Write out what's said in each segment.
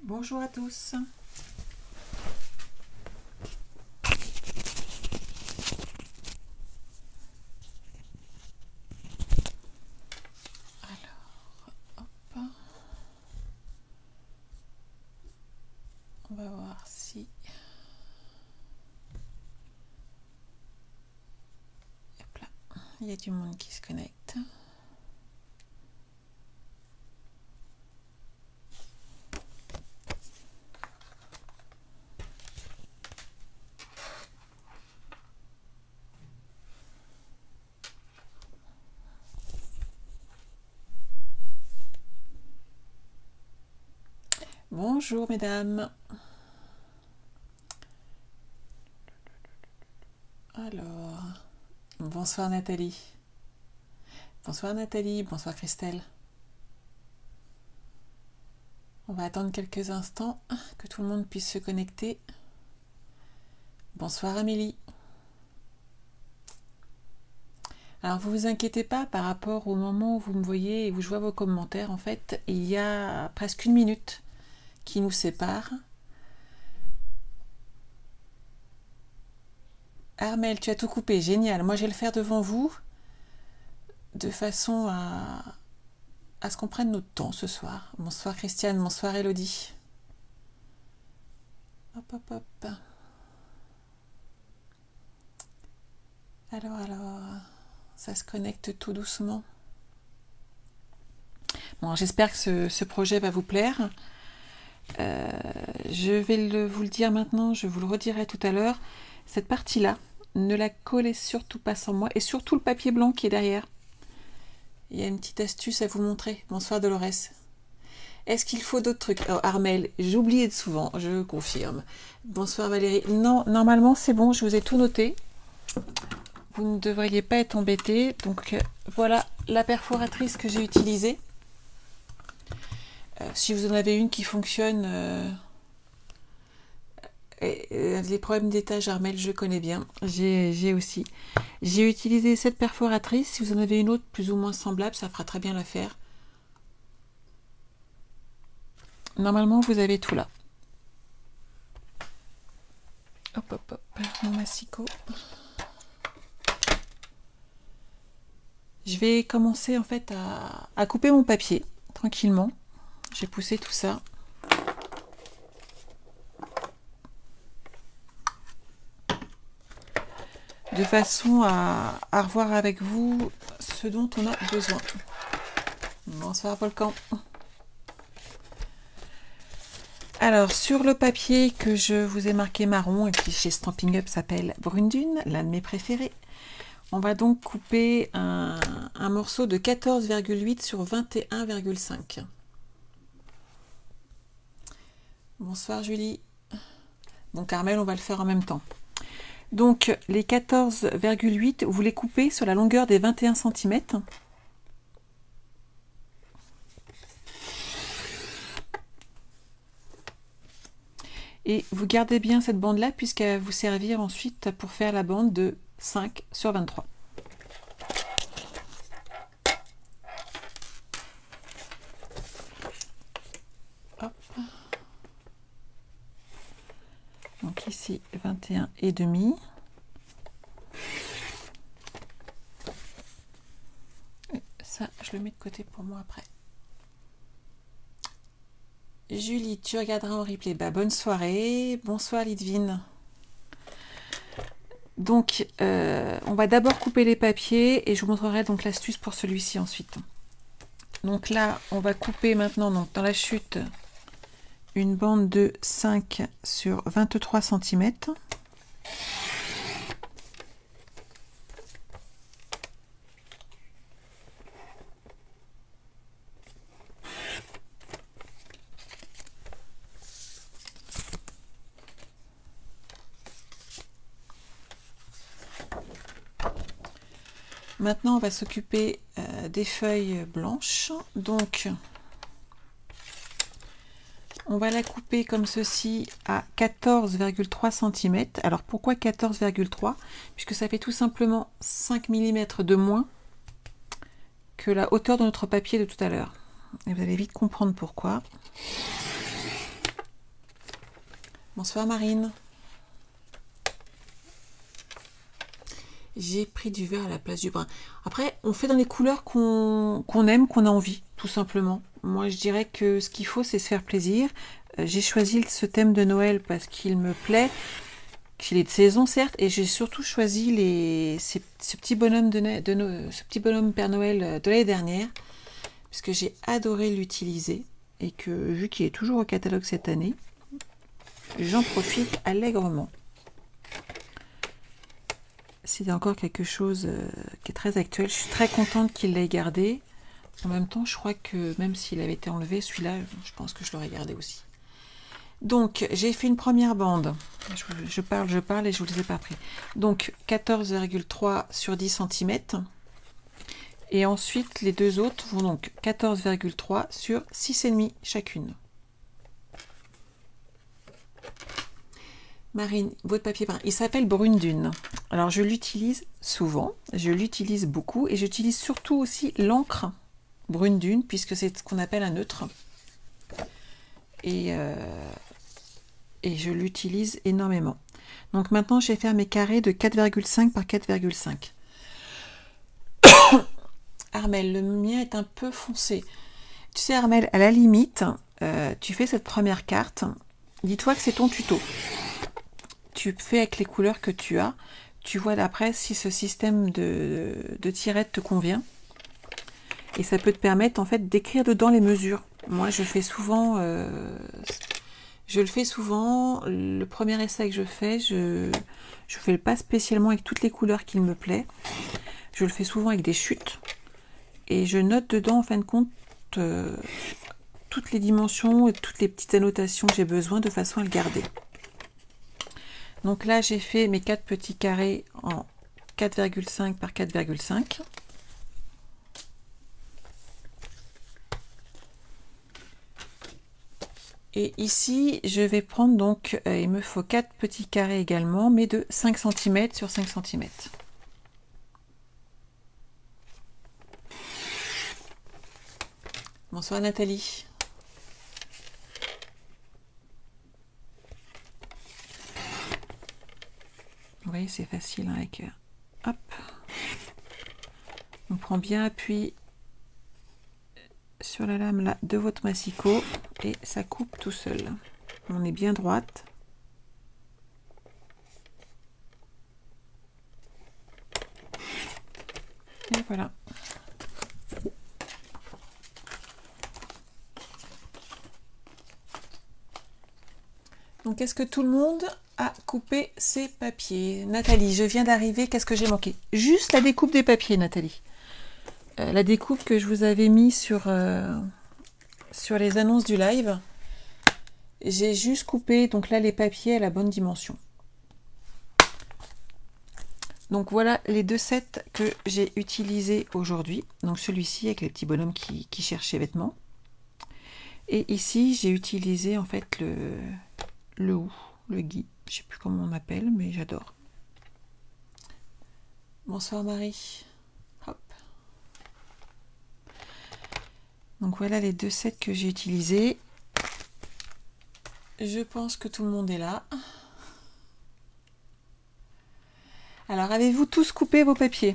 Bonjour à tous. On va voir si... Hop là. Il y a du monde qui se connecte. Bonjour mesdames. Alors, bonsoir Nathalie. Bonsoir Nathalie, bonsoir Christelle. On va attendre quelques instants que tout le monde puisse se connecter. Bonsoir Amélie. Alors vous vous inquiétez pas par rapport au moment où vous me voyez et où je vois vos commentaires. En fait, il y a presque 1 minute qui nous sépare. Armel, tu as tout coupé, génial. Moi, je vais le faire devant vous, de façon à ce qu'on prenne notre temps ce soir. Bonsoir Christiane, bonsoir Elodie. Hop, hop, hop. Alors, ça se connecte tout doucement. Bon, j'espère que ce projet va vous plaire. Je vais vous le dire maintenant, je vous le redirai tout à l'heure. Cette partie-là, ne la collez surtout pas sans moi, et surtout le papier blanc qui est derrière. Il y a une petite astuce à vous montrer. Bonsoir Dolores. Est-ce qu'il faut d'autres trucs? Alors, Armel, j'oublie souvent, je confirme. Bonsoir Valérie. Non, normalement c'est bon, je vous ai tout noté. Vous ne devriez pas être embêtés. Donc voilà la perforatrice que j'ai utilisée. Si vous en avez une qui fonctionne... les problèmes d'étage, Armel, je connais bien. J'ai aussi. J'ai utilisé cette perforatrice. Si vous en avez une autre plus ou moins semblable, ça fera très bien l'affaire. Normalement, vous avez tout là. Hop, hop, hop. Mon massicot. Je vais commencer en fait à couper mon papier tranquillement. J'ai poussé tout ça. De façon à revoir avec vous ce dont on a besoin. Bonsoir Volcan. Alors sur le papier que je vous ai marqué marron et qui chez Stampin' Up s'appelle Brune Dune, l'un de mes préférés, on va donc couper un morceau de 14,8 sur 21,5. Bonsoir Julie. Bon Carmel, on va le faire en même temps. Donc les 14,8, vous les coupez sur la longueur des 21 cm. Et vous gardez bien cette bande-là puisqu'elle va vous servir ensuite pour faire la bande de 5 sur 23. Hop. Donc ici 21,5. Et ça, je le mets de côté pour moi après. Julie, tu regarderas en replay. Bah, bonne soirée. Bonsoir Lidvine. Donc, on va d'abord couper les papiers et je vous montrerai donc l'astuce pour celui-ci ensuite. Donc là, on va couper maintenant donc, dans la chute une bande de 5 sur 23 cm. Maintenant, on va s'occuper des feuilles blanches. Donc, on va la couper comme ceci à 14,3 cm. Alors, pourquoi 14,3? Puisque ça fait tout simplement 5 mm de moins que la hauteur de notre papier de tout à l'heure. Et vous allez vite comprendre pourquoi. Bonsoir Marine. J'ai pris du vert à la place du brun. Après, on fait dans les couleurs qu'on aime, qu'on a envie, tout simplement. Moi, je dirais que ce qu'il faut, c'est se faire plaisir. J'ai choisi ce thème de Noël parce qu'il me plaît, qu'il est de saison, certes, et j'ai surtout choisi ce petit bonhomme ce petit bonhomme Père Noël de l'année dernière, parce que j'ai adoré l'utiliser, et que, vu qu'il est toujours au catalogue cette année, j'en profite allègrement. C'est encore quelque chose qui est très actuel. Je suis très contente qu'il l'ait gardé. En même temps, je crois que même s'il avait été enlevé, celui-là, je pense que je l'aurais gardé aussi. Donc, j'ai fait une première bande. Je parle et je ne vous les ai pas pris. Donc, 14,3 sur 10 cm. Et ensuite, les deux autres vont donc 14,3 sur 6,5 chacune. Marine, votre papier brun, il s'appelle Brune Dune. Alors je l'utilise souvent, je l'utilise beaucoup et j'utilise surtout aussi l'encre Brune Dune puisque c'est ce qu'on appelle un neutre. Et je l'utilise énormément. Donc maintenant je vais faire mes carrés de 4,5 par 4,5. Armel, le mien est un peu foncé. Tu sais Armel, à la limite, tu fais cette première carte, dis-toi que c'est ton tuto. Tu fais avec les couleurs que tu as, tu vois d'après si ce système de tirette te convient. Et ça peut te permettre en fait d'écrire dedans les mesures. Moi je fais souvent, le premier essai que je fais, je fais pas spécialement avec toutes les couleurs qu'il me plaît. Je le fais souvent avec des chutes. Et je note dedans en fin de compte toutes les dimensions et toutes les petites annotations que j'ai besoin de façon à le garder. Donc là, j'ai fait mes 4 petits carrés en 4,5 par 4,5. Et ici, je vais prendre donc, il me faut 4 petits carrés également, mais de 5 cm sur 5 cm. Bonsoir Nathalie. Vous voyez, c'est facile hein, avec... hop. On prend bien appui sur la lame là de votre massicot et ça coupe tout seul. On est bien droite. Et voilà. Donc, est-ce que tout le monde a coupé ses papiers? Nathalie, je viens d'arriver, qu'est-ce que j'ai manqué? Juste la découpe des papiers, Nathalie. La découpe que je vous avais mis sur les annonces du live. J'ai juste coupé, donc là, les papiers à la bonne dimension. Donc, voilà les deux sets que j'ai utilisés aujourd'hui. Donc, celui-ci avec les petits bonhommes qui cherchent les vêtements. Et ici, j'ai utilisé, en fait, le gui. Je sais plus comment on appelle, mais j'adore. Bonsoir Marie. Hop. Donc voilà les deux sets que j'ai utilisés. Je pense que tout le monde est là. Alors, avez-vous tous coupé vos papiers?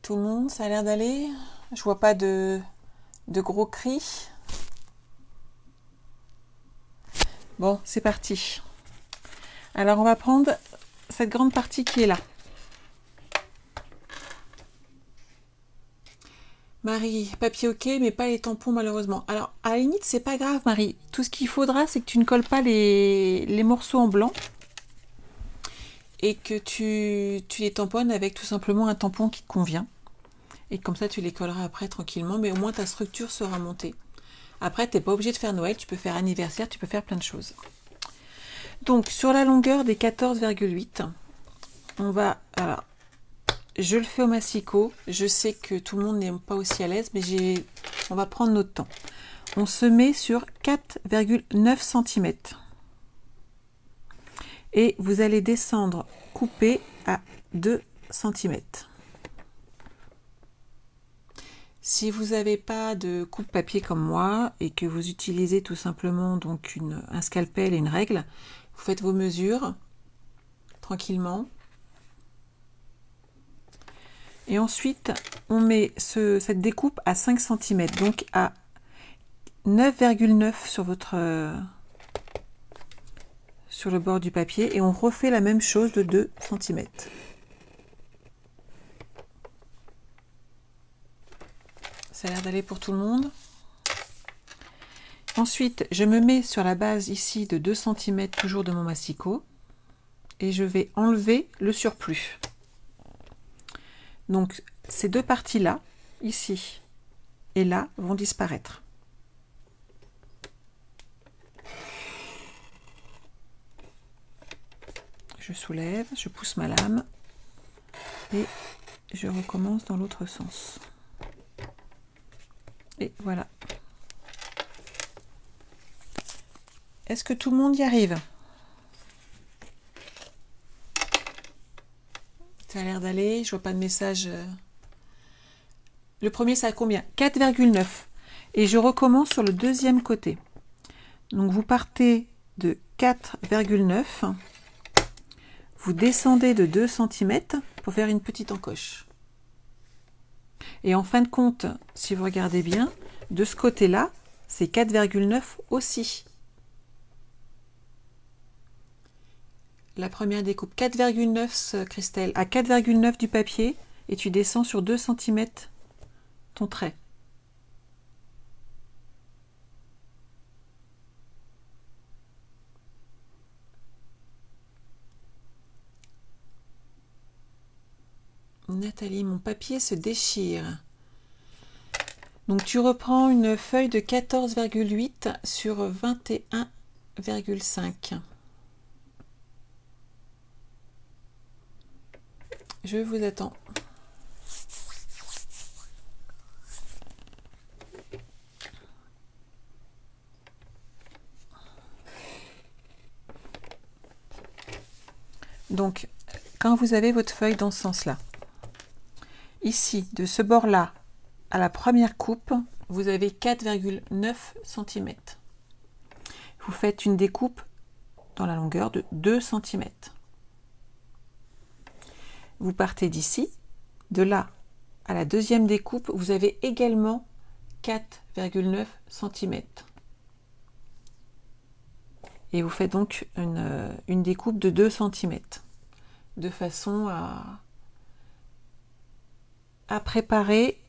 Tout le monde, ça a l'air d'aller. Je vois pas de gros cris. Bon, c'est parti. Alors, on va prendre cette grande partie qui est là. Marie, papier ok, mais pas les tampons malheureusement. Alors, à la limite, c'est pas grave, Marie. Tout ce qu'il faudra, c'est que tu ne colles pas les morceaux en blanc. Et que tu les tamponnes avec tout simplement un tampon qui te convient. Et comme ça, tu les colleras après tranquillement, mais au moins ta structure sera montée. Après, tu n'es pas obligé de faire Noël, tu peux faire anniversaire, tu peux faire plein de choses. Donc, sur la longueur des 14,8, on va... Alors, je le fais au massicot. Je sais que tout le monde n'est pas aussi à l'aise, mais on va prendre notre temps. On se met sur 4,9 cm. Et vous allez descendre, couper à 2 cm. Si vous n'avez pas de coupe papier comme moi et que vous utilisez tout simplement donc un scalpel et une règle, vous faites vos mesures tranquillement. Et ensuite, on met cette découpe à 5 cm, donc à 9,9 sur le bord du papier, et on refait la même chose de 2 cm. Ça a l'air d'aller pour tout le monde. Ensuite, je me mets sur la base ici de 2 cm toujours de mon massicot et je vais enlever le surplus. Donc ces deux parties-là, ici et là, vont disparaître. Je soulève, je pousse ma lame et je recommence dans l'autre sens. Et voilà. Est-ce que tout le monde y arrive? Ça a l'air d'aller, je vois pas de message. Le premier, ça a combien? 4,9. Et je recommence sur le deuxième côté. Donc vous partez de 4,9. Vous descendez de 2 cm pour faire une petite encoche. Et en fin de compte, si vous regardez bien, de ce côté-là, c'est 4,9 aussi. La première découpe, 4,9 Christelle, à 4,9 du papier, et tu descends sur 2 cm ton trait. Nathalie, mon papier se déchire. Donc tu reprends une feuille de 14,8 sur 21,5. Je vous attends. Donc, quand vous avez votre feuille dans ce sens-là, ici, de ce bord-là à la première coupe, vous avez 4,9 cm. Vous faites une découpe dans la longueur de 2 cm. Vous partez d'ici, de là à la deuxième découpe, vous avez également 4,9 cm. Et vous faites donc une découpe de 2 cm, de façon à préparer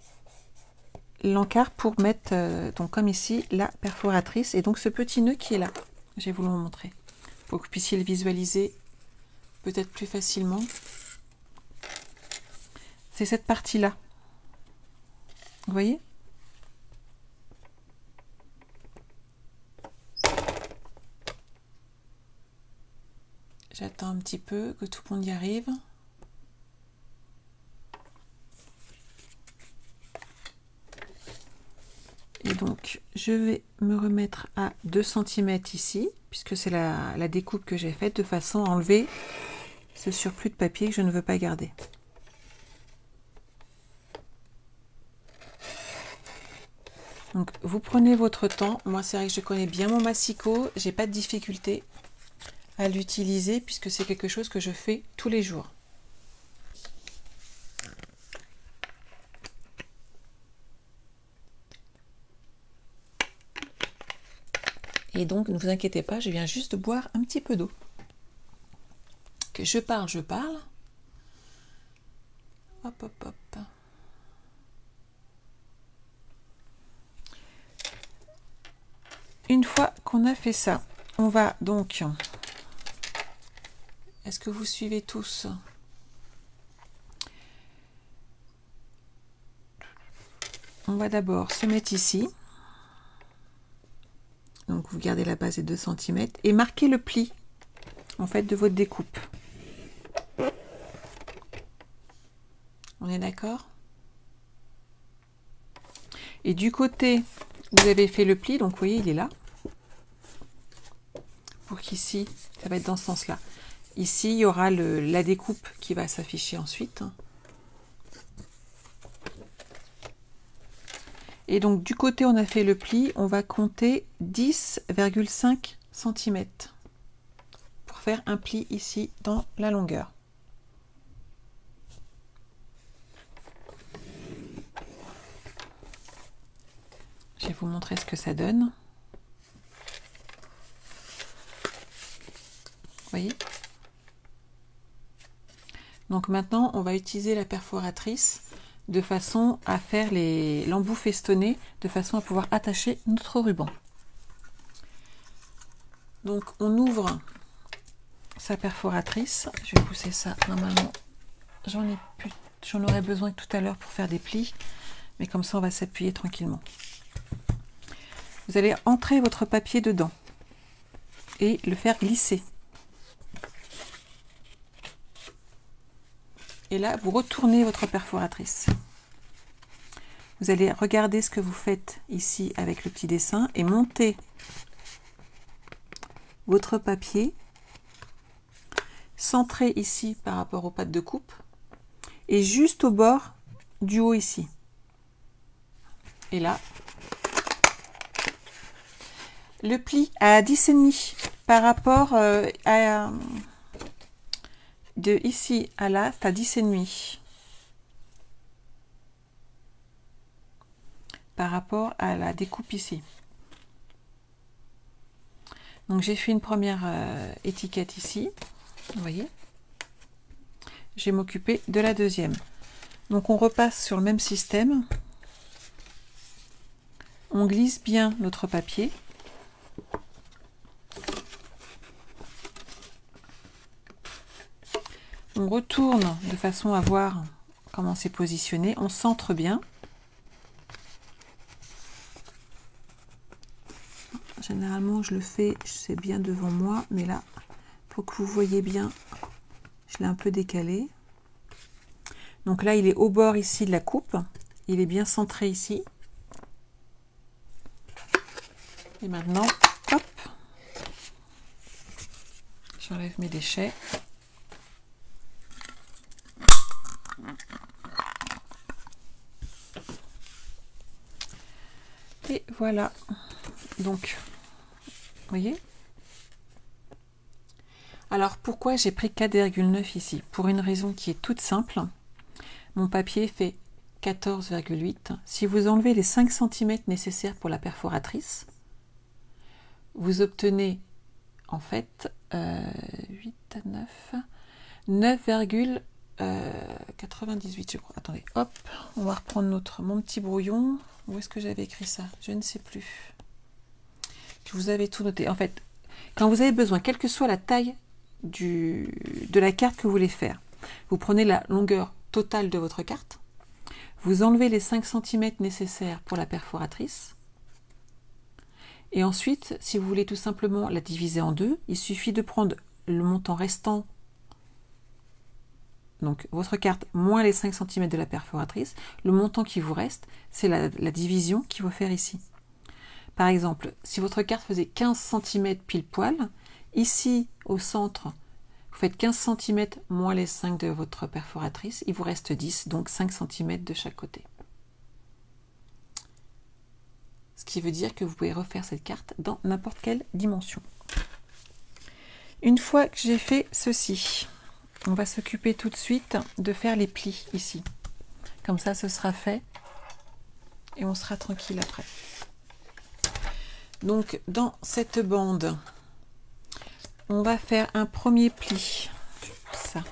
l'encart pour mettre, donc comme ici, la perforatrice et donc ce petit nœud qui est là. Je vais vous le montrer pour que vous puissiez le visualiser peut-être plus facilement. C'est cette partie-là. Vous voyez? J'attends un petit peu que tout le monde y arrive. Et donc, je vais me remettre à 2 cm ici, puisque c'est la découpe que j'ai faite, de façon à enlever ce surplus de papier que je ne veux pas garder. Donc, vous prenez votre temps. Moi, c'est vrai que je connais bien mon massicot. J'ai pas de difficulté à l'utiliser, puisque c'est quelque chose que je fais tous les jours. Et donc, ne vous inquiétez pas, je viens juste de boire un petit peu d'eau. Que je parle, je parle. Hop, hop, hop. Une fois qu'on a fait ça, on va donc... Est-ce que vous suivez tous? On va d'abord se mettre ici. Donc vous gardez la base des 2 cm et marquez le pli en fait de votre découpe. On est d'accord? Et du côté où vous avez fait le pli, donc vous voyez il est là. Pour qu'ici, ça va être dans ce sens-là. Ici, il y aura la découpe qui va s'afficher ensuite. Et donc du côté on a fait le pli, on va compter 10,5 cm pour faire un pli ici dans la longueur. Je vais vous montrer ce que ça donne. Vous voyez? Donc maintenant on va utiliser la perforatrice de façon à faire l'embout festonné, de façon à pouvoir attacher notre ruban. Donc on ouvre sa perforatrice, je vais pousser ça, normalement j'en aurai besoin tout à l'heure pour faire des plis, mais comme ça on va s'appuyer tranquillement. Vous allez entrer votre papier dedans et le faire glisser. Et là, vous retournez votre perforatrice. Vous allez regarder ce que vous faites ici avec le petit dessin et monter votre papier, centré ici par rapport aux pattes de coupe et juste au bord du haut ici. Et là, le pli à 10,5 par rapport à... de ici à là, c'est à 10,5 par rapport à la découpe ici. Donc j'ai fait une première étiquette ici, vous voyez. Je vais m'occuper de la deuxième. Donc on repasse sur le même système. On glisse bien notre papier. On retourne de façon à voir comment c'est positionné. On centre bien. Généralement, je le fais, c'est bien devant moi, mais là, pour que vous voyez bien, je l'ai un peu décalé. Donc là, il est au bord ici de la coupe. Il est bien centré ici. Et maintenant, hop, j'enlève mes déchets. Et voilà. Donc, vous voyez? Alors, pourquoi j'ai pris 4,9 ici? Pour une raison qui est toute simple. Mon papier fait 14,8. Si vous enlevez les 5 cm nécessaires pour la perforatrice, vous obtenez en fait 8 à 9, 9,98 je crois. Attendez, hop, on va reprendre mon petit brouillon. Où est-ce que j'avais écrit ça? Je ne sais plus. Je vous avais tout noté. En fait, quand vous avez besoin, quelle que soit la taille de la carte que vous voulez faire, vous prenez la longueur totale de votre carte, vous enlevez les 5 cm nécessaires pour la perforatrice, et ensuite, si vous voulez tout simplement la diviser en deux, il suffit de prendre le montant restant, donc votre carte moins les 5 cm de la perforatrice, le montant qui vous reste, c'est la division qu'il faut faire ici. Par exemple, si votre carte faisait 15 cm pile poil, ici au centre, vous faites 15 cm moins les 5 de votre perforatrice, il vous reste 10, donc 5 cm de chaque côté. Ce qui veut dire que vous pouvez refaire cette carte dans n'importe quelle dimension. Une fois que j'ai fait ceci, on va s'occuper tout de suite de faire les plis ici. Comme ça, ce sera fait et on sera tranquille après. Donc, dans cette bande, on va faire un premier pli, ça,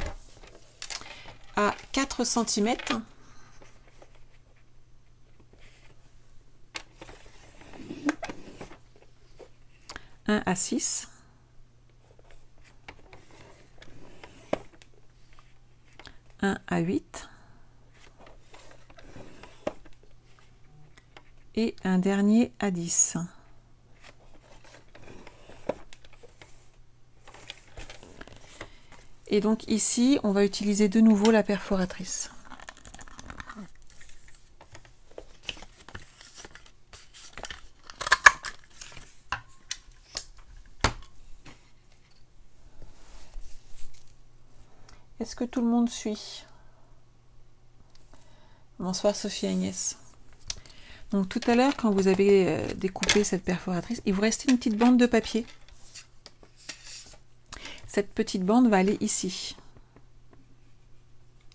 à 4 cm. Un à 6. Un à 8. Et un dernier à 10. Et donc ici, on va utiliser de nouveau la perforatrice. Est-ce que tout le monde suit? Bonsoir Sophie Agnès. Donc tout à l'heure, quand vous avez découpé cette perforatrice, il vous restait une petite bande de papier. Cette petite bande va aller ici.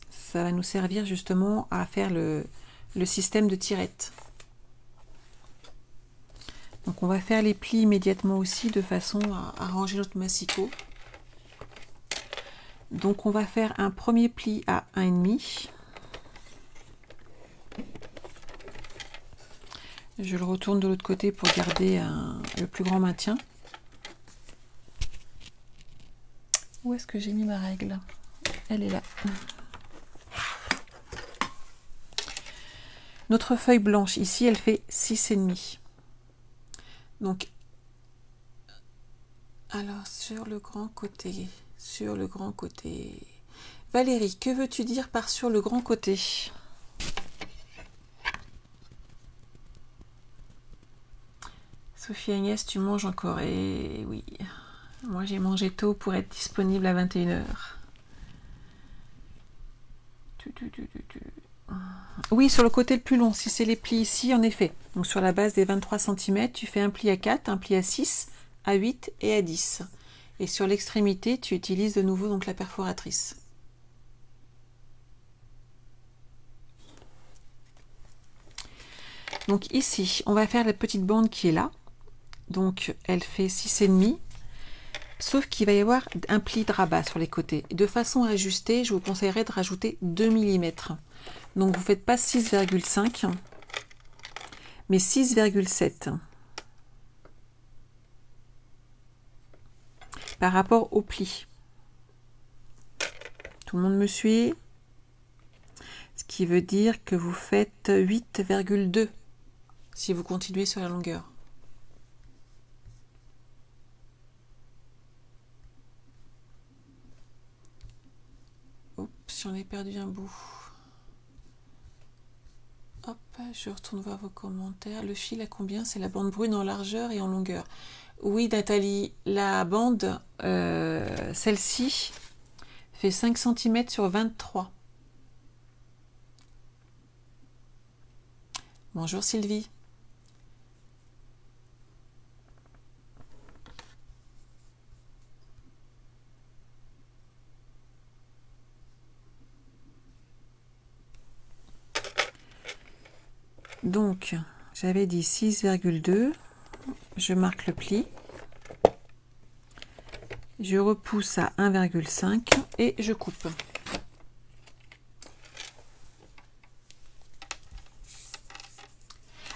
Ça va nous servir justement à faire le système de tirette. Donc on va faire les plis immédiatement aussi de façon à ranger notre massicot. Donc on va faire un premier pli à 1,5. Je le retourne de l'autre côté pour garder le plus grand maintien. Où est-ce que j'ai mis ma règle? Elle est là. Notre feuille blanche, ici, elle fait 6,5. Donc, alors, sur le grand côté, Valérie, que veux-tu dire par sur le grand côté? Sophie Agnès, tu manges encore? Et oui, moi j'ai mangé tôt pour être disponible à 21 h. Oui, sur le côté le plus long, si c'est les plis ici, en effet. Donc sur la base des 23 cm, tu fais un pli à 4, un pli à 6, à 8 et à 10. Et sur l'extrémité, tu utilises de nouveau donc la perforatrice. Donc ici, on va faire la petite bande qui est là. Donc elle fait 6,5. Sauf qu'il va y avoir un pli de rabat sur les côtés. De façon à ajuster, je vous conseillerais de rajouter 2 mm. Donc vous ne faites pas 6,5, mais 6,7. Par rapport au pli. Tout le monde me suit? Ce qui veut dire que vous faites 8,2 si vous continuez sur la longueur. Oups, j'en ai perdu un bout. Hop, je retourne voir vos commentaires. Le fil à combien? C'est la bande brune en largeur et en longueur. Oui, Nathalie, la bande, celle-ci, fait 5 cm sur 23. Bonjour Sylvie. Donc, j'avais dit 6,2. Je marque le pli. Je repousse à 1,5 et je coupe.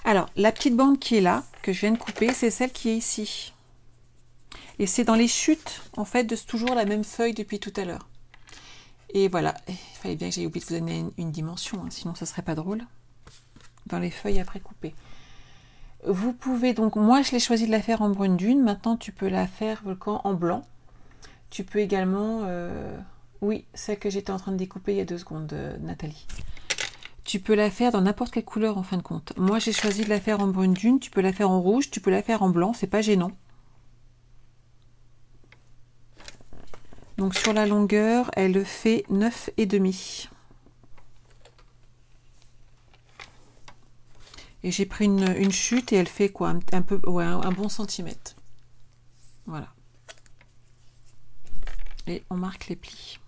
Alors, la petite bande qui est là, que je viens de couper, c'est celle qui est ici. Et c'est dans les chutes, en fait, de toujours la même feuille depuis tout à l'heure. Et voilà, il fallait bien que j'aie oublié de vous donner une dimension, hein, sinon ça serait pas drôle. Dans les feuilles après coupées. Vous pouvez donc, moi je l'ai choisi de la faire en brune dune, maintenant tu peux la faire Volcan en blanc. Tu peux également, oui, celle que j'étais en train de découper il y a 2 secondes, Nathalie. Tu peux la faire dans n'importe quelle couleur en fin de compte. Moi j'ai choisi de la faire en brune dune, tu peux la faire en rouge, tu peux la faire en blanc, c'est pas gênant. Donc sur la longueur, elle fait 9,5. Et j'ai pris une chute et elle fait quoi? Un peu, ouais, un bon centimètre. Voilà. Et on marque les plis.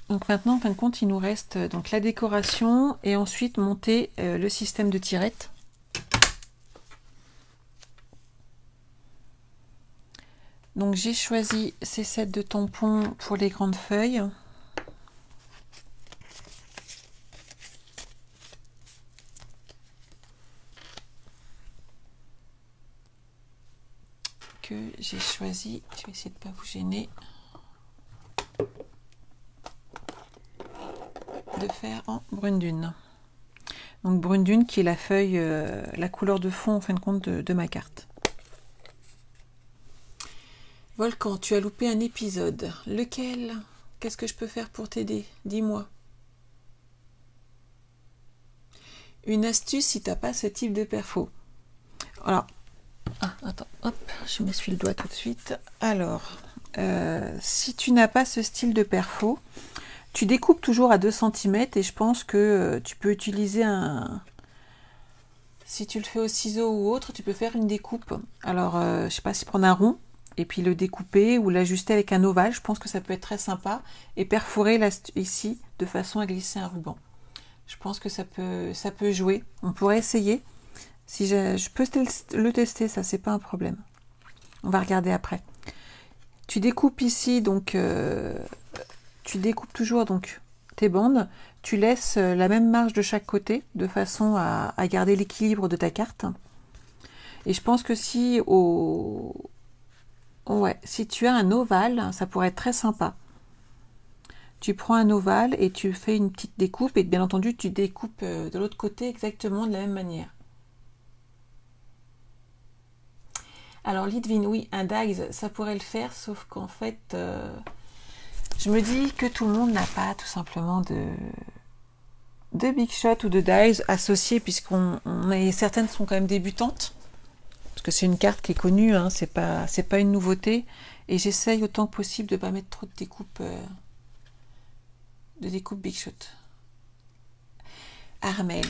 Donc maintenant, en fin de compte, il nous reste donc la décoration et ensuite monter le système de tirette. Donc j'ai choisi ces sets de tampons pour les grandes feuilles. Que j'ai choisi, je vais essayer de ne pas vous gêner, de faire en brune dune. Donc brune dune qui est la feuille, la couleur de fond en fin de compte de ma carte. Volcan, tu as loupé un épisode. Lequel? Qu'est-ce que je peux faire pour t'aider? Dis-moi. Une astuce si tu n'as pas ce type de perfo. Alors, attends, hop, je m'essuie le doigt tout de suite. Alors, si tu n'as pas ce style de perfo, tu découpes toujours à 2 cm et je pense que tu peux utiliser un... Si tu le fais au ciseau ou autre, tu peux faire une découpe. Alors, je sais pas si prendre un rond et puis le découper ou l'ajuster avec un ovale. Je pense que ça peut être très sympa. Et perforer là, ici de façon à glisser un ruban. Je pense que ça peut jouer. On pourrait essayer. Si je peux le tester, ça, c'est pas un problème. On va regarder après. Tu découpes ici, donc, tu découpes toujours donc tes bandes. Tu laisses la même marge de chaque côté, de façon à garder l'équilibre de ta carte. Et je pense que si si tu as un ovale, ça pourrait être très sympa. Tu prends un ovale et tu fais une petite découpe, et bien entendu, tu découpes de l'autre côté exactement de la même manière. Alors, Lidvin, oui, un dies, ça pourrait le faire, sauf qu'en fait, je me dis que tout le monde n'a pas tout simplement de big shot ou de dies associés, certaines sont quand même débutantes, parce que c'est une carte qui est connue, hein, c'est pas une nouveauté, et j'essaye autant que possible de ne pas mettre trop de découpes big shot. Armel,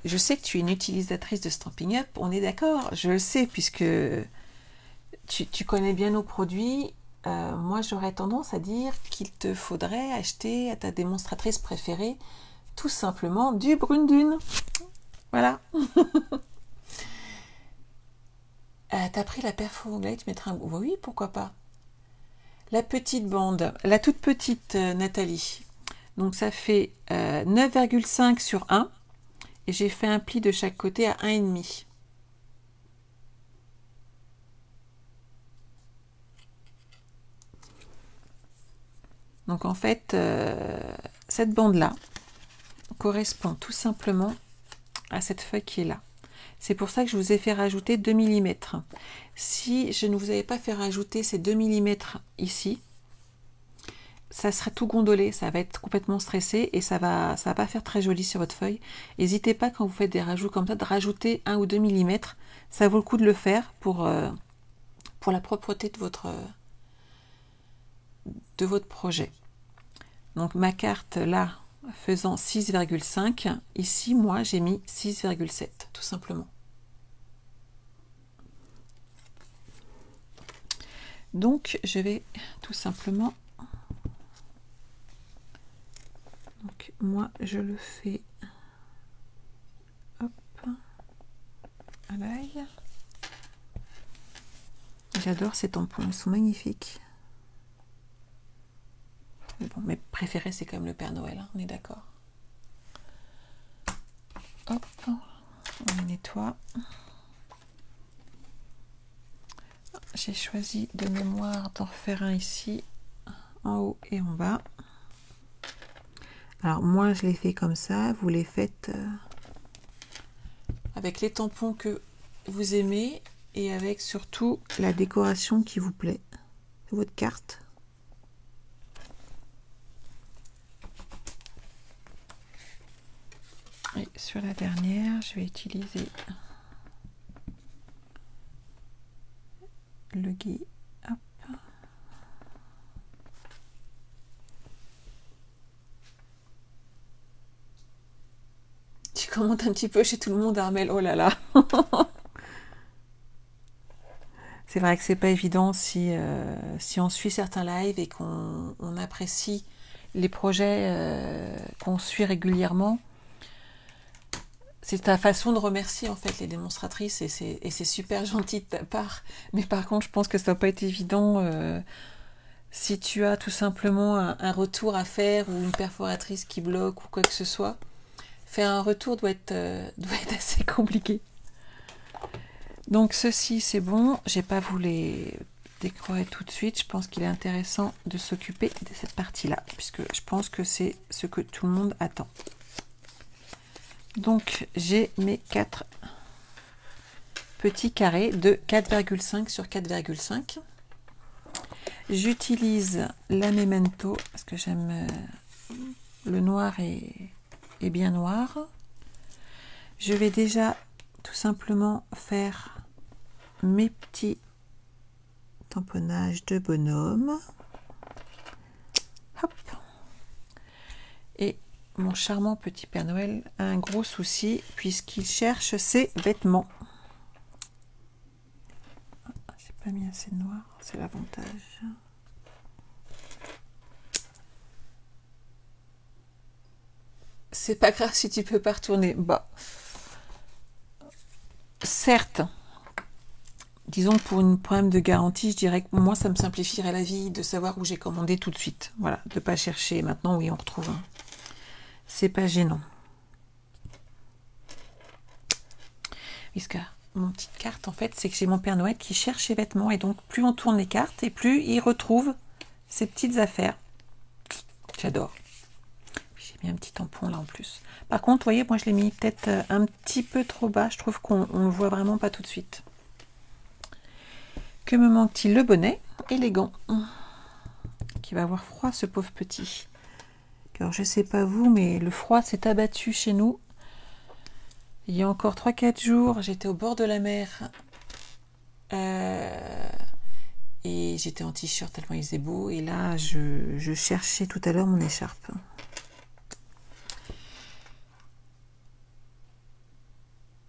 je sais que tu es une utilisatrice de Stampin' Up, on est d'accord, je le sais, puisque tu connais bien nos produits. Moi, j'aurais tendance à dire qu'il te faudrait acheter à ta démonstratrice préférée tout simplement du Brune Dune. Voilà. T'as pris la perfo anglais, tu mettras un... Oui, pourquoi pas. La petite bande, la toute petite Nathalie. Donc ça fait 9,5 sur 1. Et j'ai fait un pli de chaque côté à 1,5. Donc en fait, cette bande-là correspond tout simplement à cette feuille qui est là. C'est pour ça que je vous ai fait rajouter 2 mm. Si je ne vous avais pas fait rajouter ces 2 mm ici, ça serait tout gondolé, ça va être complètement stressé et ça va pas faire très joli sur votre feuille. N'hésitez pas quand vous faites des rajouts comme ça de rajouter 1 ou 2 mm. Ça vaut le coup de le faire pour la propreté de votre projet. Donc ma carte là faisant 6,5, ici moi j'ai mis 6,7 tout simplement. Donc je vais tout simplement, donc moi je le fais, hop, à l'ail. J'adore ces tampons, ils sont magnifiques. Mais bon, mes préférés c'est quand même le Père Noël, hein, on est d'accord. Hop, on les nettoie. J'ai choisi de mémoire d'en refaire un ici, en haut et en bas. Alors moi je les fais comme ça, vous les faites avec les tampons que vous aimez et avec surtout la décoration qui vous plaît de votre carte. Et sur la dernière, je vais utiliser le gui. Hop. Tu commentes un petit peu chez tout le monde, Armel. Oh là là. C'est vrai que c'est pas évident si on suit certains lives et qu'on apprécie les projets qu'on suit régulièrement. C'est ta façon de remercier en fait les démonstratrices et c'est super gentil de ta part. Mais par contre, je pense que ça va pas être évident si tu as tout simplement un retour à faire ou une perforatrice qui bloque ou quoi que ce soit. Faire un retour doit être assez compliqué. Donc ceci c'est bon, j'ai pas voulu les décorer tout de suite. Je pense qu'il est intéressant de s'occuper de cette partie-là, puisque je pense que c'est ce que tout le monde attend. Donc j'ai mes 4 petits carrés de 4,5 sur 4,5. J'utilise la Memento parce que j'aime le noir est bien noir. Je vais déjà tout simplement faire mes petits tamponnage de bonhomme. Hop. Et mon charmant petit Père Noël a un gros souci puisqu'il cherche ses vêtements. J'ai pas mis assez de noir, c'est l'avantage. C'est pas grave si tu peux pas retourner. Bah, certes, disons pour un problème de garantie, je dirais que moi ça me simplifierait la vie de savoir où j'ai commandé tout de suite. Voilà, de pas chercher maintenant. Oui, on retrouve. C'est pas gênant. Puisque mon petite carte, en fait, c'est que j'ai mon Père Noël qui cherche ses vêtements. Et donc, plus on tourne les cartes, et plus il retrouve ses petites affaires. J'adore. J'ai mis un petit tampon là en plus. Par contre, vous voyez, moi je l'ai mis peut-être un petit peu trop bas. Je trouve qu'on ne le voit vraiment pas tout de suite. Que me manque-t-il? Le bonnet et les gants. Qui va avoir froid, ce pauvre petit. Alors, je sais pas vous, mais le froid s'est abattu chez nous. Il y a encore 3-4 jours, j'étais au bord de la mer. Et j'étais en t-shirt tellement il faisait beau. Et là, je cherchais tout à l'heure mon écharpe.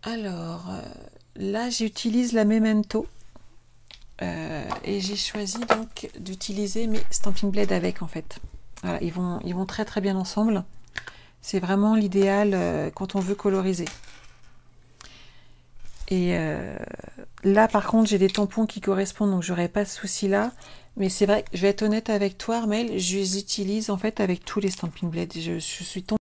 Alors, là, j'utilise la Memento. Et j'ai choisi donc d'utiliser mes Stampin' Blade avec, en fait. Voilà, ils vont très très bien ensemble. C'est vraiment l'idéal quand on veut coloriser. Et là, par contre, j'ai des tampons qui correspondent, donc j'aurai pas de souci là. Mais c'est vrai, je vais être honnête avec toi, Armelle, je les utilise en fait avec tous les Stampin' Blade. Je suis tombée